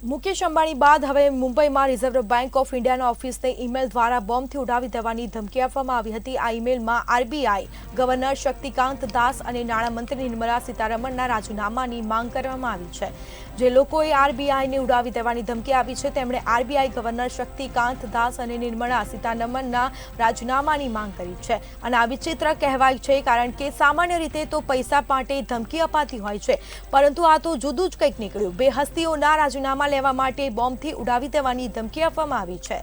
મુકેશ અંબાણી બાદ હવે મુંબઈમાં રિઝર્વ બેંક ઓફ ઇન્ડિયાના ઓફિસને ઈમેલ દ્વારા બોમ્બથી ઉડાવી દેવાની ધમકી આપવામાં આવી હતી। આ ઈમેલમાં આરબીઆઈ ગવર્નર શક્તિકાંત દાસ અને નાણામંત્રી નિર્મલા સીતારમણના રાજીનામાની માંગ કરવામાં આવી છે। જે લોકોએ આરબીઆઈને ઉડાવી દેવાની ધમકી આપી છે તેમણે આરબીઆઈ ગવર્નર શક્તિકાંત દાસ અને નિર્મલા સીતારમણના રાજીનામાની માંગ કરી છે। અને આ વિચિત્ર કહેવાય છે કારણ કે સામાન્ય રીતે તો પૈસા માટે ધમકી અપાતી હોય છે, પરંતુ આ તો જુદું જ કંઈક નીકળ્યું। બે હસ્તીઓના રાજીનામા લેવા માટે બોમ્બથી ઉડાવી દેવાની ધમકી આપવામાં આવી છે।